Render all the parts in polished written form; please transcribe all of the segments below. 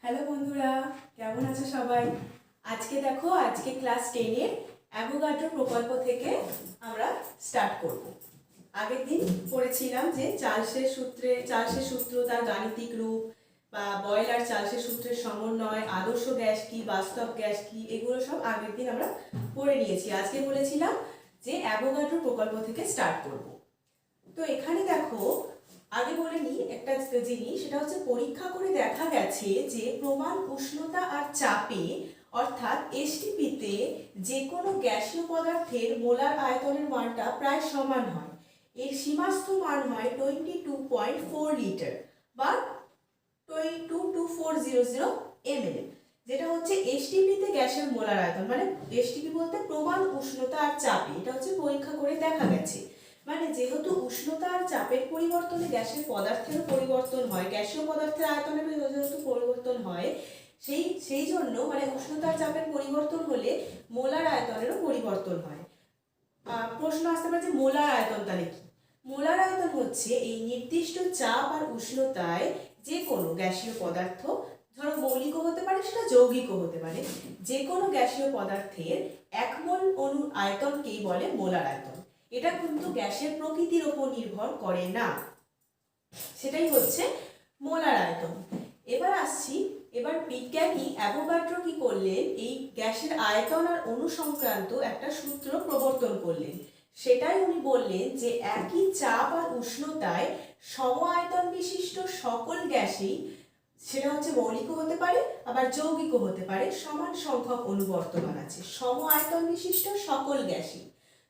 Hello বন্ধুরা, কেমন আছো সবাই? আজকে ক্লাস 10 এর অ্যাভোগাড্রো প্রকল্প থেকে আমরা স্টার্ট করব। আগের দিন পড়েছিলাম যে চার্লসের সূত্র, তার গাণিতিক রূপ বা বয়লার চার্লসের সূত্রের সমন্বয়, আদর্শ গ্যাস কি, বাস্তব গ্যাস কি, এগুলো সব আগের দিন আমরা পড়ে নিয়েছি। আজকে বলেছিলাম যে অ্যাভোগাড্রো প্রকল্প থেকে স্টার্ট করব। তো এখানে দেখো, আগে বলে নিই একটা জিনিস, সেটা হচ্ছে পরীক্ষা করে দেখা গেছে যে প্রমাণ উষ্ণতা আর চাপে অর্থাৎ এসটিপিতে যে কোনো গ্যাসীয় পদার্থের মোলার আয়তনের মানটা প্রায় সমান হয়। এর সীমাস্থ মান হয় 22.4 লিটার বা 222400 ml, যেটা হচ্ছে এসটিপিতে গ্যাসের মোলার আয়তন। মানে এসটিপি বলতে প্রমাণ উষ্ণতা আর চাপে, এটা হচ্ছে পরীক্ষা করে দেখা গেছে। মানে যেহেতু উষ্ণতা আর চাপের পরিবর্তনে গ্যাসের পদার্থেরও পরিবর্তন হয়, গ্যাসীয় পদার্থের আয়তনের যেহেতু পরিবর্তন হয়, সেই জন্য মানে উষ্ণতা আর চাপের পরিবর্তন হলে মোলার আয়তনেরও পরিবর্তন হয়। প্রশ্ন আসতে পারে যে মোলার আয়তন তাহলে কি? মোলার আয়তন হচ্ছে এই নির্দিষ্ট চাপ আর উষ্ণতায় যে কোনো গ্যাসীয় পদার্থ, ধরো মৌলিকও হতে পারে, সেটা যৌগিকও হতে পারে, যে কোনো গ্যাসীয় পদার্থের 1 মোল অণুর আয়তনকেই বলে মোলার আয়তন। এটা কিন্তু গ্যাসের প্রকৃতির উপর নির্ভর করে না, সেটাই হচ্ছে মোলার আয়তন। এবার বিজ্ঞানী অ্যাভোগাড্রো কি করলেন, এই গ্যাসের আয়তন আর অণু সংক্রান্ত একটা সূত্র প্রবর্তন করলেন। সেটাই উনি বললেন যে একই চাপ আর উষ্ণতায় সম আয়তন বিশিষ্ট সকল গ্যাসেই, সেটা হচ্ছে মৌলিকও হতে পারে আবার যৌগিকও হতে পারে, সমান সংখ্যক অণু বর্তমান আছে। সম আয়তন বিশিষ্ট সকল গ্যাসই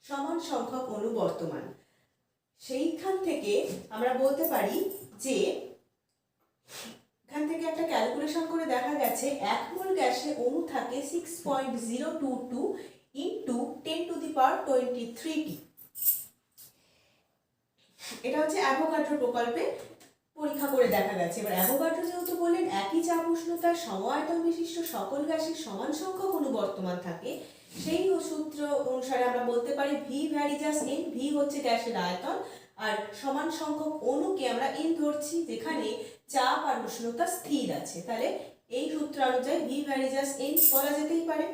সমান সংখ্যক অণু বর্তমান। সেইখান থেকে আমরা বলতে পারি যে এখান থেকে একটা ক্যালকুলেশন করে দেখা গেছে 1 মোল গ্যাসে অণু থাকে 6.022 ইন্টু 10⁻23t। এটা হচ্ছে অ্যাভোগাড্রো প্রকল্পে পরীক্ষা করে দেখা গেছে। এবার অ্যাভোগাড্রো যেহেতু বললেন একই চাপ উষ্ণতায় সম আয়তন বিশিষ্ট সকল গ্যাসের সমান সংখ্যক অণু বর্তমান থাকে, সেই সূত্র অনুসারে আমরা বলতে পারি ভি ভ্যারিজাস এন। ভি হচ্ছে গ্যাসের আয়তন আর সমান সংখ্যক অণুকে আমরা এন ধরছি, যেখানে চাপ আর উষ্ণতা স্থির আছে। তাহলে এই সূত্র অনুযায়ী ভি ভ্যারিজাস এন বলা যেতেই পারে।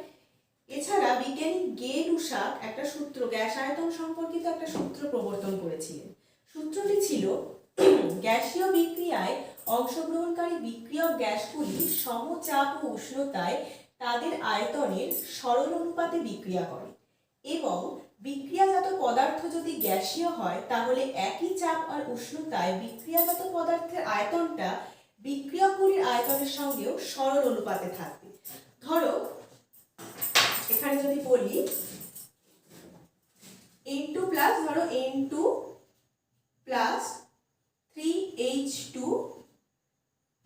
এছাড়া বিজ্ঞানী গে-লুসাক একটা সূত্র, গ্যাস আয়তন সম্পর্কিত একটা সূত্র প্রবর্তন করেছিলেন। সূত্রটি ছিল গ্যাসীয় বিক্রিয়ায় অংশগ্রহণকারী বিক্রিয়ক গ্যাসগুলি সমচাপ ও উষ্ণতায় তাদের আয়তনের সরল অনুপাতে বিক্রিয়া করে এবং বিক্রিয়াজাত পদার্থ যদি গ্যাসীয় হয় তাহলে একই চাপ আর উষ্ণতায় বিক্রিয়াজাত পদার্থের আয়তনটা বিক্রিয়কগুলির আয়তনের সঙ্গেও সরল অনুপাতে থাকবে। ধরো এখানে যদি বলি N2 প্লাস, ধরো N2 plus 3H2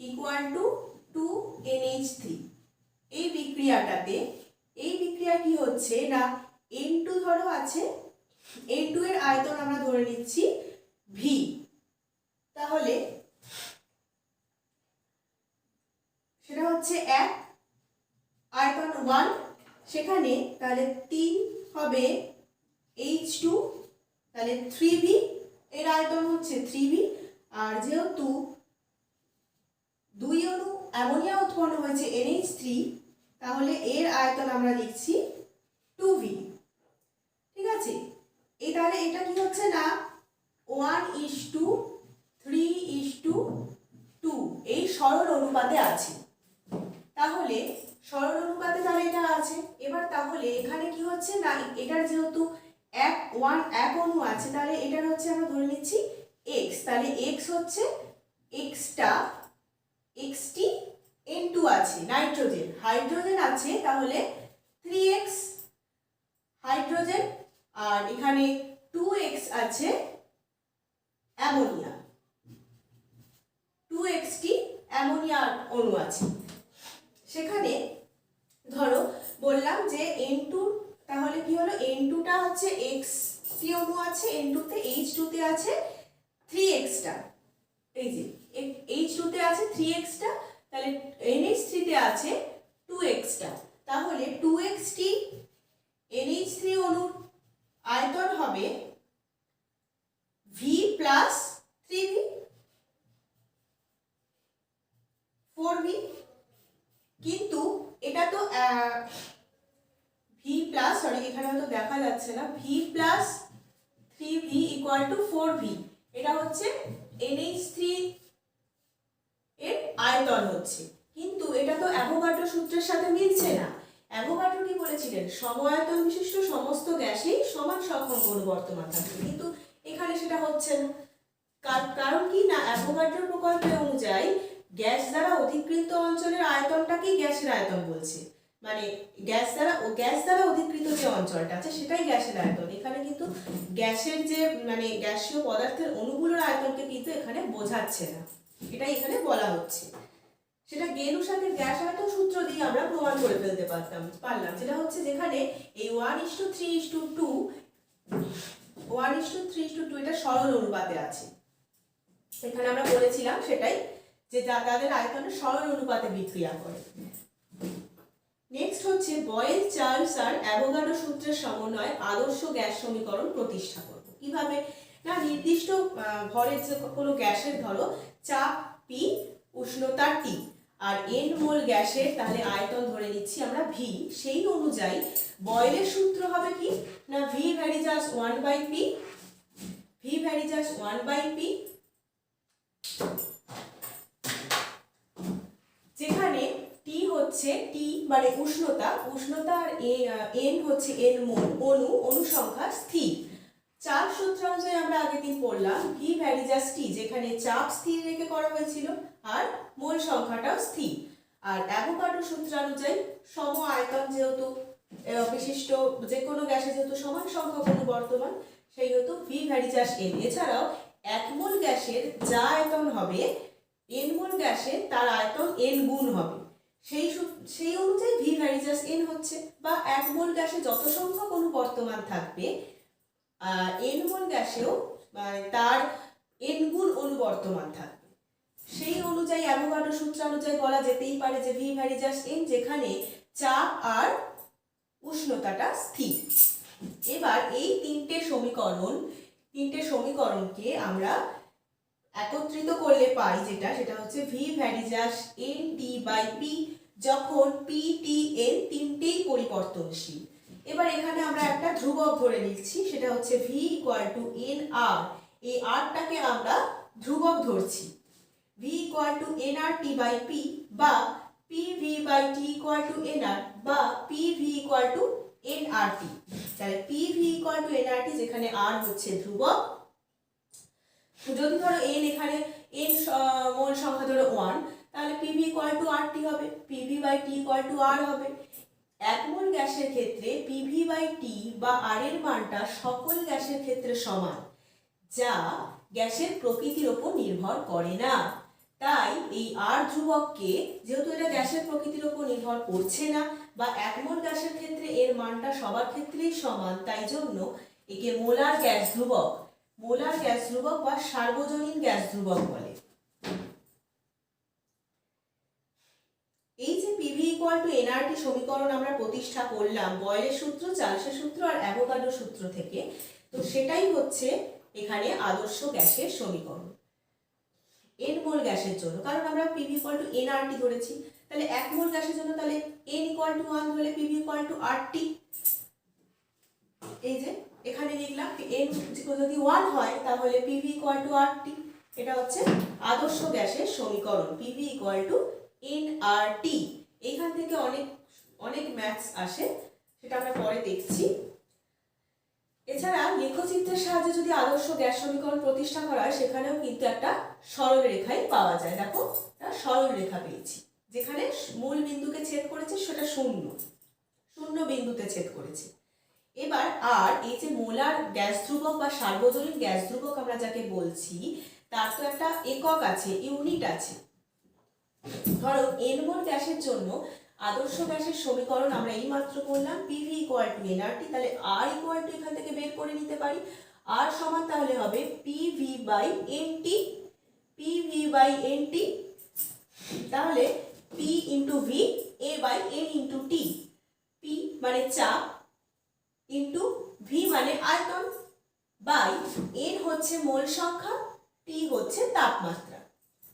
equal to 2NH3। এই বিক্রিয়া কি হচ্ছে না, N2 ধরো আছে, N2 এর আয়তন আমরা ধরে নিচ্ছি V, তাহলে সেটা হচ্ছে 1, আয়তন 1, সেখানে তাহলে 3 হবে H2, তাহলে 3V, এর আয়তন হচ্ছে 3V। আর যেহেতু 2 অণু অ্যামোনিয়া উৎপন্ন হয়েছে NH3, তাহলে এর আয়তন আমরা লিখছি 2V। ঠিক আছে, তাহলে এটা কি হচ্ছে না 1:3:2 এই সরল অনুপাতে আছে। তাহলে সরল অনুপাতে তাহলে এটা আছে। এবার তাহলে এখানে কি হচ্ছে না, এটার যেহেতু 1 অণু আছে, তাহলে এটার হচ্ছে আমরা ধরে নিচ্ছি x। তাহলে x হচ্ছে xt, N2 আছে হাইড্রোজেন আছে, তাহলে 3x হাইড্রোজেন, আর এখানে 2x আছে অ্যামোনিয়া, 2xt অ্যামোনিয়া অণু আছে। সেখানে ধরো বললাম যে N2, তাহলে কি হলো, N2টা হচ্ছে xt অণু আছে, N2 তে H2 তে আছে 3x টা, এই যে H2 তে আছে 3x টা, তাহলে NH3 তে আছে 2x টা, তাহলে 2xt NH3 অণুর আয়তন হবে V প্লাস 3V, 4V। কিন্তু এটা তো ভি প্লাস, সরি এখানে হয়তো দেখা যাচ্ছে না, V plus 3v equal to 4v, এটা হচ্ছে NH3 এর আয়তন হচ্ছে। কিন্তু এটা তো অ্যাভোগাড্রো সূত্রের সাথে মিলছে না। অ্যাভোগাড্রো কি বলেছিলেন, সম-আয়তন বিশিষ্ট সমস্ত গ্যাসেই সমান সক্ষম অনুবর্তমান থাকে, কিন্তু এখানে সেটা হচ্ছে না। কারণ কি না, অ্যাভোগাড্রো প্রকল্পের অনুযায়ী গ্যাস দ্বারা অধিকৃত অঞ্চলের আয়তনটাকেই গ্যাসের আয়তন বলছে, মানে গ্যাস দ্বারা অধিকৃত যে অঞ্চলটা আছে সেটাই গ্যাসের আয়তন। এখানে কিন্তু গ্যাসের যে মানে গ্যাসীয় পদার্থের অণুগুলোর আয়তনকে কিন্তু এখানে বোঝাচ্ছে না, এটাই এখানে বলা হচ্ছে। সেটা গেলুসাকের গ্যাস আয়তন সূত্র দিয়ে আমরা প্রমাণ করে ফেলতে পারলাম, যেটা হচ্ছে যেখানে এই 1:3:2 1:3:2 এটা সরল অনুপাতে আছে। এখানে আমরা বলেছিলাম সেটাই, যে তাদের আয়তনের সরল অনুপাতে বিক্রিয়া করে। নেক্সট হচ্ছে বয়েল, চার্লস আর অ্যাভোগাড্রো সূত্রের সমন্বয়ে আদর্শ গ্যাস সমীকরণ প্রতিষ্ঠা করব। কিভাবে না, নির্দিষ্ট ভরের যে কোনো গ্যাসের ধরো চাপ পি, উষ্ণতা টি, আর এন মোল গ্যাসের তাহলে আয়তন ধরে নিচ্ছি আমরা ভি। সেই অনুযায়ী বয়েলের সূত্র হবে কি না, V vary just 1/p, V vary just 1/p, যেখানে টি হচ্ছে টি মানে উষ্ণতা, আর এন হচ্ছে এন মোল, অণু সংখ্যা স্থির। চাপ সূত্র অনুযায়ী আমরা আগের দিন পড়লাম ভি ভ্যারি জাস্ট টি, যেখানে চাপ স্থির রেখে করা হয়েছিল আর মোল সংখ্যাটাও স্থির। আর অ্যাভোগাড্রো সূত্র অনুযায়ী সম আয়তন যেহেতু বিশিষ্ট যে কোনো গ্যাসে যেহেতু সমান সংখ্যক অনুবর্তমান, সেই হেতু ভি ভ্যারি জাস্ট এন। এছাড়াও এক মোল গ্যাসের যা আয়তন হবে এন মোল গ্যাসের তার আয়তন এন গুণ হবে, সেই অনুযায়ী ভি ভ্যারি জাস্ট এন হচ্ছে। বা এক মোল গ্যাসে যত সংখ্যক অনুবর্তমান থাকবে এন মোল গ্যাসেও তার এন গুণ অনুবর্তমান থাকবে, সেই অনুযায়ী অ্যাভোগাড্রো সূত্র অনুযায়ী বলা যেতেই পারে যে ভি ভ্যারি জাস্ট এন, যেখানে চাপ আর উষ্ণতাটা স্থির। এবার এই তিনটে সমীকরণকে আমরা একত্রিত করলে পাই সেটা হচ্ছে V vary just N T by P, যখন পি টি এন তিনটেই পরিবর্তনশীল। এবার এখানে আমরা একটা ধ্রুবক ধরে নিচ্ছি, সেটা হচ্ছে V equal to n R. এই আরটাকে আমরা ধ্রুবক ধরছি, V equal to n R T by P, বা P V by T equal to n R, বা P V equal to n R T. তাহলে P V equal to n R T, যেখানে R হচ্ছে ধ্রুবক। যদি ধরো N, এখানে N মোল সংখ্যা ধরো 1, তাহলে PV equal to R T হবে, PV by T equal to R হবে। এক মোল গ্যাসের ক্ষেত্রে পিভি বাই টি বা আর এর মানটা সকল গ্যাসের ক্ষেত্রে সমান, যা গ্যাসের প্রকৃতির উপর নির্ভর করে না। তাই এই আর ধ্রুবককে, যেহেতু এটা গ্যাসের প্রকৃতির উপর নির্ভর করছে না বা এক মোল গ্যাসের ক্ষেত্রে এর মানটা সবার ক্ষেত্রেই সমান, তাই জন্য একে মোলার গ্যাস ধ্রুবক বা সার্বজনীন গ্যাস ধ্রুবক বলে। এই যে পিভি ইকুয়াল টু এনআরটি সমীকরণ আমরা প্রতিষ্ঠা করলাম বয়েলের সূত্র, চার্লসের সূত্র আর অ্যাভোগাড্রো সূত্র থেকে, তো সেটাই হচ্ছে এখানে আদর্শ গ্যাসের সমীকরণ এন মোল গ্যাসের জন্য। কারণ আমরা পিভি ইকুয়াল টু এনআরটি ধরেছি, তাহলে এক মোল গ্যাসের জন্য তাহলে এন ইকুয়াল টু 1 ধরলে পিভি ইকুয়াল টু আরটি। এই যে এখানে লিখলাম এন যদি 1 হয় তাহলে পিভি ইকুয়াল টু আরটি। এটা হচ্ছে আদর্শ গ্যাসের সমীকরণ, পিভি ইকুয়াল টু এনআরটি। এইখান থেকে অনেক ম্যাথস আসে, সেটা আমরা পরে দেখছি। এছাড়া লেখচিত্রের সাহায্যে যদি আদর্শ গ্যাস সমীকরণ প্রতিষ্ঠা করা হয়, সেখানেও কিন্তু একটা সরল রেখাই পাওয়া যায়। দেখো একটা সরল রেখা পেয়েছি, যেখানে মূল বিন্দুকে ছেদ করেছে সেটা শূন্য বিন্দুতে ছেদ করেছে। এবার আর এই যে মোলার গ্যাস ধ্রুবক বা সার্বজনীন গ্যাস ধ্রুবক আমরা যাকে বলছি, তার তো একটা একক আছে, ইউনিট আছে। ধরো এন মোল গ্যাসের জন্য আদর্শ গ্যাসের সমীকরণ আমরা এই মাত্র করলাম পিভি ইকুয়াল টু এনআরটি, তাহলে আর ইকুয়াল টু এখান থেকে বের করে নিতে পারি। আর সমান তাহলে হবে পিভি বাই এনটি, তাহলে পি ইন্টু ভি, এ by N into T. P মানে চাপ, ইন্টু ভি মানে আয়তন, বাই এন হচ্ছে মোল সংখ্যা, টি হচ্ছে তাপমাত্রা।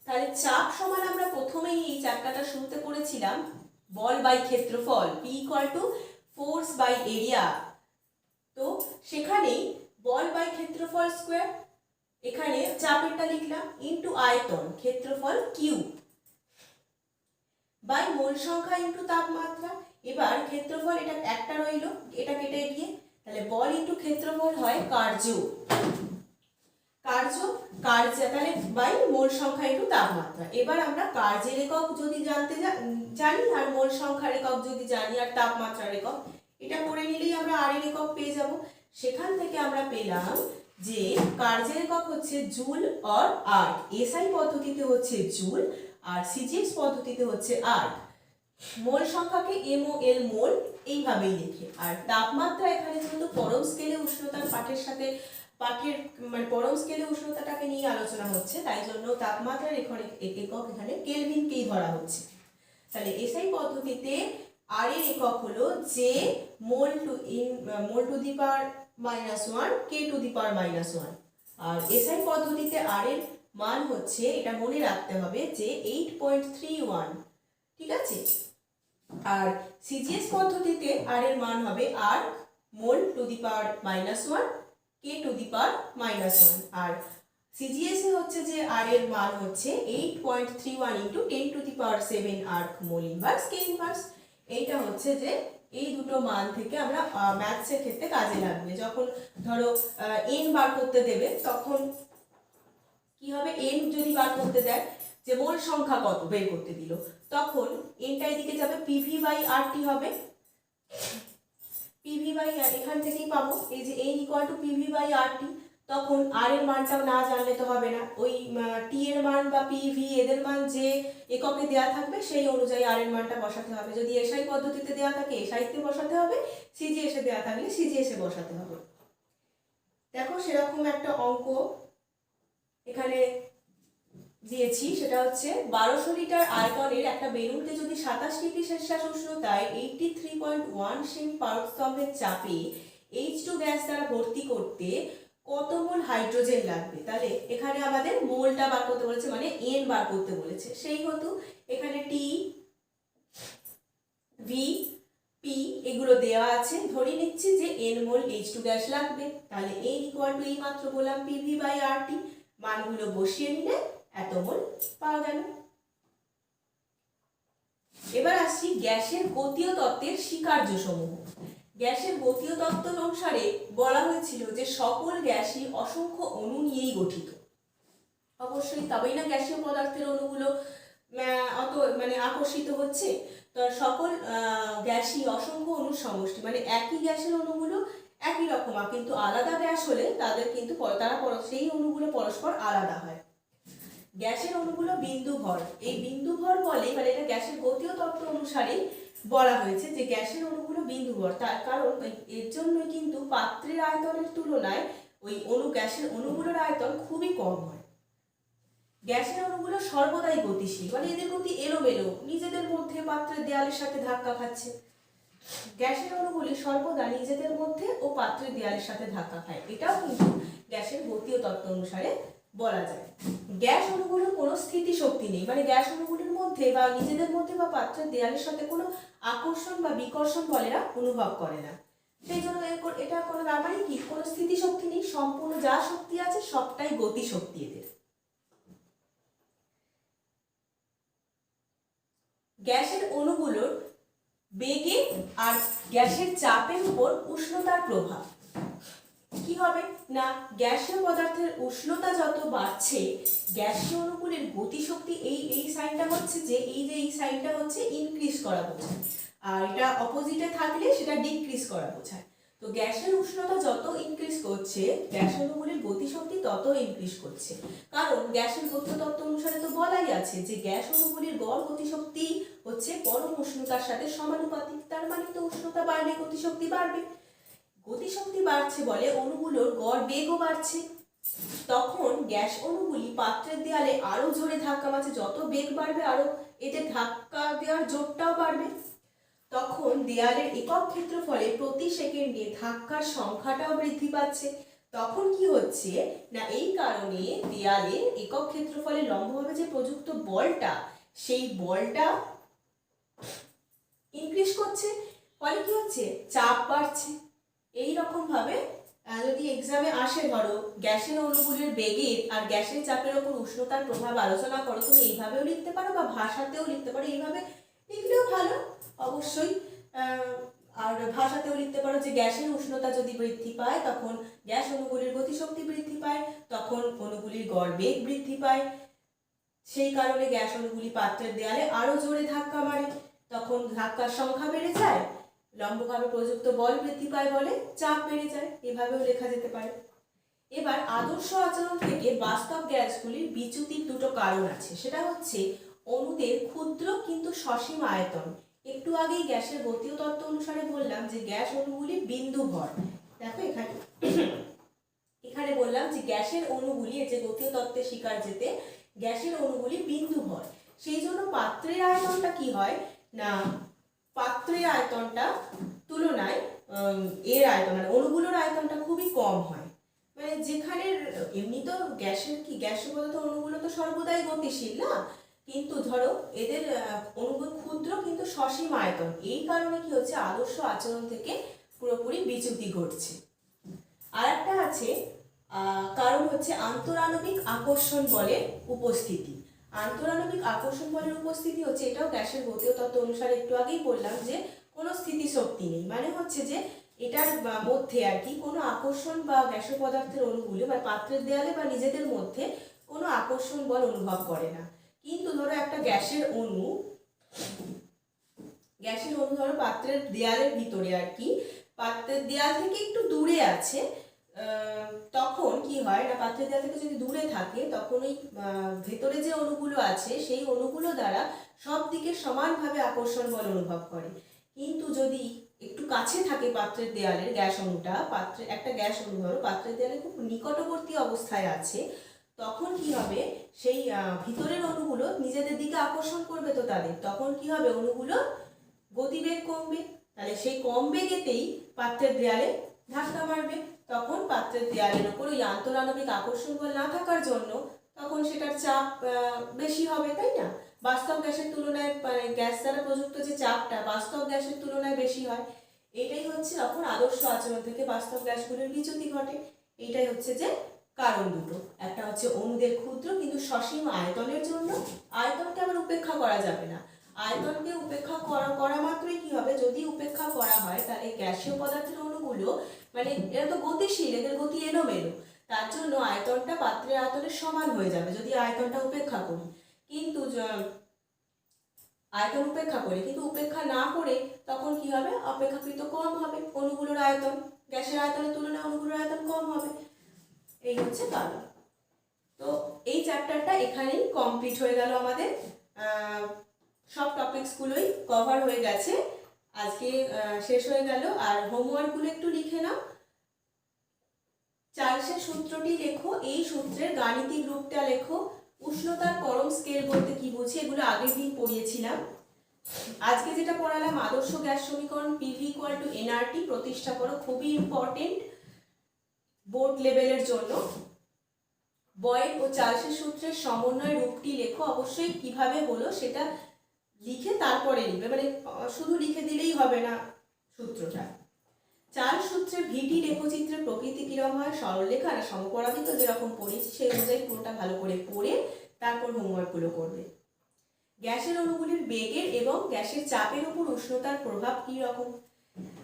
তাহলে চাপ সমান আমরা প্রথমেই এই চাপটা শুরুতে করেছিলাম বল বাই ক্ষেত্রফল, P equal to force by area. তো সেখানেই বল বাই ক্ষেত্রফল স্কোয়ার, এখানে চাপেরটা লিখলাম, ইন্টু আয়তন ক্ষেত্রফল কিউ বাই মোল সংখ্যা ইন্টু তাপমাত্রা। এবার ক্ষেত্রফল এটা একটা রইল, এটা কেটে গিয়ে তাহলে বল ইন্টু ক্ষেত্রফল হয় কার্য, তাহলে বাই মোল সংখ্যা ইন্টু তাপমাত্রা। এবার আমরা কার্যের একক যদি জানি আর মোল সংখ্যার একক যদি জানি আর তাপমাত্রার একক, এটা করে নিলেই আমরা আর এর একক পেয়ে যাব। সেখান থেকে আমরা পেলাম যে কার্যের একক হচ্ছে জুল অর আর্ক, এসআই পদ্ধতিতে হচ্ছে জুল আর সিজিএস পদ্ধতিতে হচ্ছে আর্ক। মোল সংখ্যাকে এম ও এল মোল এইভাবেই লেখে। আর তাপমাত্রা এখানে কিন্তু পরম স্কেলে উষ্ণতার পাঠের মানে পরম স্কেলে উষ্ণতাটাকে নিয়ে আলোচনা হচ্ছে, তাই জন্য তাপমাত্রার এখানে একক এখানে কেলভিনকেই ধরা হচ্ছে। তাহলে এসআই পদ্ধতিতে আর এর একক হলো যে mole to the power -1 K to the power -1। আর এসআই পদ্ধতিতে আর এর মান হচ্ছে, এটা মনে রাখতে হবে যে 8.31, ঠিক আছে। আর সিজিএস পদ্ধতিতে আর এর মান হবে আর mole to the power -1 K to the power -1। আর সিজিএস এ হচ্ছে যে আর এর মান হচ্ছে 8.31 into 10 to the power 7 erg mole inverse K inverse. এইটা হচ্ছে যে এই দুটো মান থেকে আমরা ম্যাথসের ক্ষেত্রে কাজে লাগবে। যখন ধরো এন বার করতে দেবে তখন কি হবে, এন যদি বার করতে দেয় যে মোল সংখ্যা কত বের করতে দিল, তখন এনটা এদিকে যাবে, পিভি বাই আরটি হবে, পিভি বাই আর এখান থেকেই পাবো এই যে N equal to PV by RT. তখন আর এর মানটাও না জানলে তো হবে না, ওই টি এর মান বা পিভি এদের মান যে এককে দেওয়া থাকবে সেই অনুযায়ী আর এর মানটা বসাতে হবে। যদি এসআই পদ্ধতিতে দেওয়া থাকে এসআইতে বসাতে হবে, সিজিএস এ দেওয়া থাকলে সিজিএস এ বসাতে হবে। দেখো সেরকম একটা অঙ্ক এখানে দিয়েছি, সেটা হচ্ছে 1200 লিটার আয়তনের একটা বেলুনকে যদি 27 ডিগ্রি সেলসিয়াস উষ্ণতায় 83.1 সেমি পারস্তম্ভের চাপে H2 গ্যাস দ্বারা ভর্তি করতে কত মোল হাইড্রোজেন লাগবে। তাহলে এখানে আমাদের মোলটা বার করতে বলেছে, মানে এন বার করতে বলেছে। সেই হেতু এখানে টি ভি পি এগুলো দেওয়া আছে, ধরে নিচ্ছি যে এন মোল H2 গ্যাস লাগবে। তাহলে এন ইকুয়াল টু এই মাত্র বললাম পিভি বাই আরটি, মানগুলো বসিয়ে নিলে এত মোল পাওয়া গেল। এবার আসছি গ্যাসের গতীয় তত্ত্বের স্বীকার্য সমূহ। গ্যাসের গতীয় তত্ত্ব অনুসারে বলা হয়েছিল যে সকল গ্যাসই অসংখ্য অণু নিয়েই গঠিত। অবশ্যই তবেই না গ্যাসীয় পদার্থের অণুগুলো অত মানে আকর্ষিত হচ্ছে। তো সকল গ্যাসই অসংখ্য অণুর সমষ্টি, মানে একই গ্যাসের অণুগুলো একই রকম, কিন্তু আলাদা গ্যাস হলে তাদের কিন্তু সেই অণুগুলো পরস্পর আলাদা হয়। গ্যাসের অণুগুলো বিন্দুভর, এই বিন্দুভর বলে, মানে এটা গ্যাসের গতীয় তত্ত্ব অনুসারে বলা হয়েছে যে গ্যাসের অণুগুলো বিন্দুভর। তার কারণ এর জন্যই কিন্তু পাত্রের আয়তনের তুলনায় ওই গ্যাসের অণুগুলোর আয়তন খুবই কম হয়। গ্যাসের অণুগুলো সর্বদাই গতিশীল, মানে এদের গতি এলোমেলো, নিজেদের মধ্যে পাত্রের দেয়ালের সাথে ধাক্কা খাচ্ছে। গ্যাসের অণুগুলি সর্বদা নিজেদের মধ্যে ও পাত্রের দেয়ালের সাথে ধাক্কা খায়, এটাও কিন্তু গ্যাসের গতীয় তত্ত্ব অনুসারে বলা যায়। গ্যাস অণুগুলোর কোনো স্থিতিশক্তি নেই, মানে গ্যাস অণুগুলির মধ্যে বা নিজেদের মধ্যে বা পাত্রের দেয়ালের সাথে কোনো আকর্ষণ বা বিকর্ষণ বলেরা অনুভব করে না। সেই জন্য এটা কোনো ব্যাপারে কি কোনো স্থিতিশক্তি নেই, সম্পূর্ণ যা শক্তি আছে সবটাই গতিশক্তি এদের। গ্যাসের অণুগুলোর বেগে আর গ্যাসের চাপের উপর উষ্ণতার প্রভাব কি হবে না, গ্যাসীয় পদার্থের উষ্ণতা যত বাড়ছে গ্যাসীয় অণুগুলির গতিশক্তি, এই সাইনটা হচ্ছে যে এই সাইনটা হচ্ছে ইনক্রিজ করা বোঝায়, আর এটা অপোজিটে থাকলে সেটা ডিক্রিজ করা বোঝায়। তো গ্যাসের উষ্ণতা যত ইনক্রিজ করছে গ্যাস অণুগুলির গতিশক্তি তত ইনক্রিজ করছে, কারণ গ্যাসের গতীয় তত্ত্ব অনুসারে তো বলাই আছে যে গ্যাস অণুগুলির গড় গতিশক্তি হচ্ছে পরম উষ্ণতার সাথে সমানুপাতিক। তার মানে তো উষ্ণতা বাড়লে গতিশক্তি বাড়বে, গতিশক্তি বাড়ছে বলে অণুগুলোর গড় বেগও বাড়ছে। তখন গ্যাস অণুগুলি পাত্রের দেয়ালে আরো জোরে ধাক্কা মারছে, যত বেগ বাড়বে আরো এতে ধাক্কা দেওয়ার জোরটাও বাড়বে। তখন দেয়ালের একক ক্ষেত্রফলে প্রতি সেকেন্ডে ধাক্কার সংখ্যাটাও বৃদ্ধি পাচ্ছে। তখন কি হচ্ছে না, এই কারণে দেয়ালের একক ক্ষেত্রফলে লম্বভাবে যে প্রযুক্ত বলটা, সেই বলটা ইনক্রিজ করছে, ফলে কি হচ্ছে, চাপ বাড়ছে। এই রকম ভাবে যদি এক্সামে আসে, ধরো গ্যাসের অণুগুলির বেগের আর গ্যাসের চাপের ওপর উষ্ণতার প্রভাব আলোচনা করো, তুমি এইভাবেও লিখতে পারো বা ভাষাতেও লিখতে পারো, এইভাবে লিখলেও ভালো অবশ্যই। আর ভাষাতেও লিখতে পারো যে গ্যাসের উষ্ণতা যদি বৃদ্ধি পায় তখন গ্যাস অণুগুলির গতিশক্তি বৃদ্ধি পায়, তখন অণুগুলির গড় বেগ বৃদ্ধি পায়, সেই কারণে গ্যাস অণুগুলি পাত্রের দেয়ালে আরো জোরে ধাক্কা মারে, তখন ধাক্কার সংখ্যা বেড়ে যায়, লম্বভাবে প্রযুক্ত বল বৃদ্ধি পায় বলে চাপ বেড়ে যায়, এভাবেও লেখা যেতে পারে। এবার আদর্শ আচরণ থেকে বাস্তব গ্যাসগুলির বিচ্যুতির দুটো কারণ আছে, সেটা হচ্ছে অণুদের ক্ষুদ্র কিন্তু সসীম আয়তন। একটু আগেই গ্যাসের গতীয় তত্ত্ব অনুসারে বললাম যে গ্যাস অণুগুলি বিন্দু ভর। দেখো এখানে এখানে বললাম যে গ্যাসের অণুগুলি, যে গতীয় তত্ত্বের শিকার যেতে গ্যাসের অণুগুলি বিন্দু ভর, সেই জন্য পাত্রের আয়তনটা কি হয় না, পাত্রের আয়তনটা তুলনায় এর আয়তন মানে অণুগুলোর আয়তনটা খুবই কম হয়। মানে যেখানে এমনি তো গ্যাস পদার্থ অণুগুলো তো সর্বদাই গতিশীল না, কিন্তু ধরো এদের অণুগুলো ক্ষুদ্র কিন্তু সসীম আয়তন, এই কারণে কি হচ্ছে, আদর্শ আচরণ থেকে পুরোপুরি বিচ্যুতি ঘটছে। আর একটা আছে কারণ হচ্ছে আন্তরাণবিক আকর্ষণ বলের উপস্থিতি। আন্তরাণবিক আকর্ষণ বলের উপস্থিতি হচ্ছে, এটাও গ্যাসের গতীয় তত্ত্ব অনুসারে একটু আগেই বললাম যে কোনো স্থিতিশক্তি নেই, মানে হচ্ছে যে এটার মধ্যে আর কি কোনো আকর্ষণ বা গ্যাসীয় পদার্থের অণুগুলো বা পাত্রের দেয়ালে বা নিজেদের মধ্যে কোনো আকর্ষণ বল অনুভব করে না। কিন্তু ধরো একটা গ্যাসের অণু ধরো পাত্রের দেয়ালের ভিতরে আর কি, পাত্রের দেয়াল থেকে একটু দূরে আছে, তখন কি হয় না, পাত্রের দেয়াল থেকে যদি দূরে থাকে তখন ওই ভেতরে যে অণুগুলো আছে সেই অণুগুলো দ্বারা সব দিকে সমানভাবে আকর্ষণ বল অনুভব করে। কিন্তু যদি একটু কাছে থাকে পাত্রের দেয়ালের গ্যাস অণুটা, একটা গ্যাস অণু ধরো পাত্রের দেয়ালে খুব নিকটবর্তী অবস্থায় আছে, তখন কি হবে, সেই ভিতরের অণুগুলো নিজেদের দিকে আকর্ষণ করবে, তো তাদের তখন কি হবে, অণুগুলো গতিবেগ কমবে, তাহলে সেই কম বেগেতেই পাত্রের দেয়ালে ধাক্কা মারবে, তখন পাত্রের দেয়ালের ওপর ওই আন্তরাণবিক আকর্ষণ বল না থাকার জন্য তখন সেটার চাপ বেশি হবে, তাই না? বাস্তব গ্যাসের তুলনায় গ্যাস দ্বারা প্রযুক্ত যে চাপটা বাস্তব গ্যাসের তুলনায় বেশি হয়, এটাই হচ্ছে তখন আদর্শ আচরণ থেকে বাস্তব গ্যাসগুলির বিচ্যুতি ঘটে। এইটাই হচ্ছে যে কারণ দুটো, একটা হচ্ছে অণুদের ক্ষুদ্র কিন্তু সসীম আয়তনের জন্য, আয়তনকে আবার উপেক্ষা করা যাবে না, আয়তনকে উপেক্ষা করা মাত্রই কি হবে, যদি উপেক্ষা করা হয় তাহলে গ্যাসীয় পদার্থের অণুগুলো মানে এরা তো গতিশীল, এদের গতি এলোমেলো, তার জন্য আয়তনটা পাত্রের আয়তনের সমান হয়ে যাবে যদি আয়তনটা উপেক্ষা করি। কিন্তু আয়তন উপেক্ষা করি, কিন্তু উপেক্ষা না করে তখন কি হবে, অপেক্ষাকৃত কম হবে অণুগুলোর আয়তন, গ্যাসের আয়তনের তুলনায় অণুগুলোর আয়তন কম হবে, এই হচ্ছে কারণ। তো এই চ্যাপ্টারটা এখানেই কমপ্লিট হয়ে গেল আমাদের, সব টপিকসগুলোই কভার হয়ে গেছে, আজকে শেষ হয়ে গেল। আর হোমওয়ার্কগুলো একটু লিখে নাও, চার্লসের সূত্রটি লেখো, এই সূত্রের গাণিতিক রূপটা লেখো, উষ্ণতার পরম স্কেল বলতে কি বুঝি এগুলো আগের দিন পড়িয়েছিলাম। আজকে যেটা পড়ালাম আদর্শ গ্যাস সমীকরণ পিভি ইকুয়াল টু এনআরটি প্রতিষ্ঠা করো, খুবই ইম্পর্টেন্ট বোর্ড লেভেলের জন্য। বয়েল ও চার্লসের সূত্রের সমন্বয় রূপটি লেখো, অবশ্যই কিভাবে হলো সেটা লিখে তারপরে লিখবে, মানে শুধু লিখে দিলেই হবে না সূত্রটা। চার্লস সূত্রের ভিটি লেখচিত্রের প্রকৃতি কিরকম হয়, সরলরেখা না সমপরাবিত, যেরকম পড়েছি সেই অনুযায়ী পুরোটা ভালো করে পড়ে তারপর হোমওয়ার্কগুলো করবে। গ্যাসের অণুগুলির বেগের এবং গ্যাসের চাপের উপর উষ্ণতার প্রভাব কি রকম।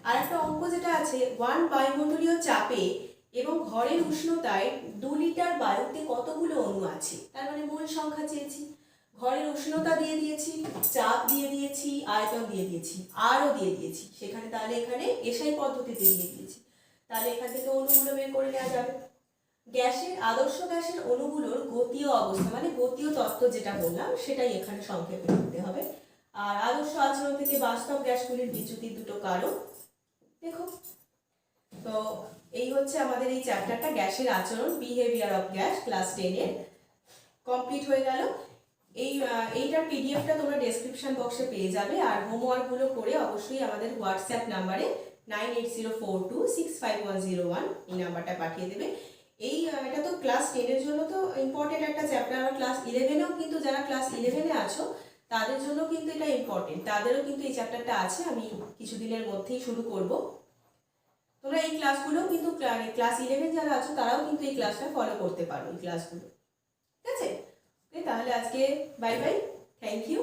আর একটা অঙ্ক যেটা আছে, 1 বায়ুমণ্ডলীয় চাপে এবং ঘরের উষ্ণতায় 2 লিটার বায়ুতে কতগুলো অণু আছে, তার মানে মোল সংখ্যা চেয়েছি। ঘরের উষ্ণতা দিয়ে দিয়েছি, চাপ দিয়ে দিয়েছি, আয়তন দিয়ে দিয়েছি, আরও দিয়ে দিয়েছি সেখানে, তাহলে এখানে এসআই পদ্ধতিতে দিয়ে দিয়েছি, তাহলে এখান থেকে অণুগুলো বের করে নেওয়া যাবে। আদর্শ গ্যাসের অণুগুলোর গতীয় অবস্থা মানে গতীয় তত্ত্ব যেটা বললাম সেটাই এখানে সংক্ষেপে লিখতে হবে। আর আদর্শ আচরণ থেকে বাস্তব গ্যাসগুলির বিচ্যুতির দুটো কারণ দেখো। তো এই হচ্ছে আমাদের এই চ্যাপ্টারটা, গ্যাসের আচরণ বিহেভিয়ার অফ গ্যাস, ক্লাস 10 এর কমপ্লিট হয়ে গেল। এইটার পিডিএফটা তোমরা ডেসক্রিপশন বক্সে পেয়ে যাবে, আর হোমওয়ার্কগুলো করে অবশ্যই আমাদের হোয়াটসঅ্যাপ নাম্বারে 9804265101 এই নাম্বারটা পাঠিয়ে দেবে। এটা তো ক্লাস 10 এর জন্য তো ইম্পর্টেন্ট একটা চ্যাপ্টার, আর ক্লাস 11এও কিন্তু যারা ক্লাস 11-এ আছো তাদের জন্য কিন্তু এটা ইম্পর্টেন্ট, তাদেরও কিন্তু এই চ্যাপ্টারটা আছে, আমি কিছুদিনের মধ্যেই শুরু করব। তোমরা এই ক্লাসগুলোও কিন্তু ক্লাস 11 যারা আছো তারাও কিন্তু এই ক্লাসটা ফলো করতে পারো, এই ক্লাসগুলো। ঠিক আছে, তাহলে আজকে বাই বাই, থ্যাংক ইউ।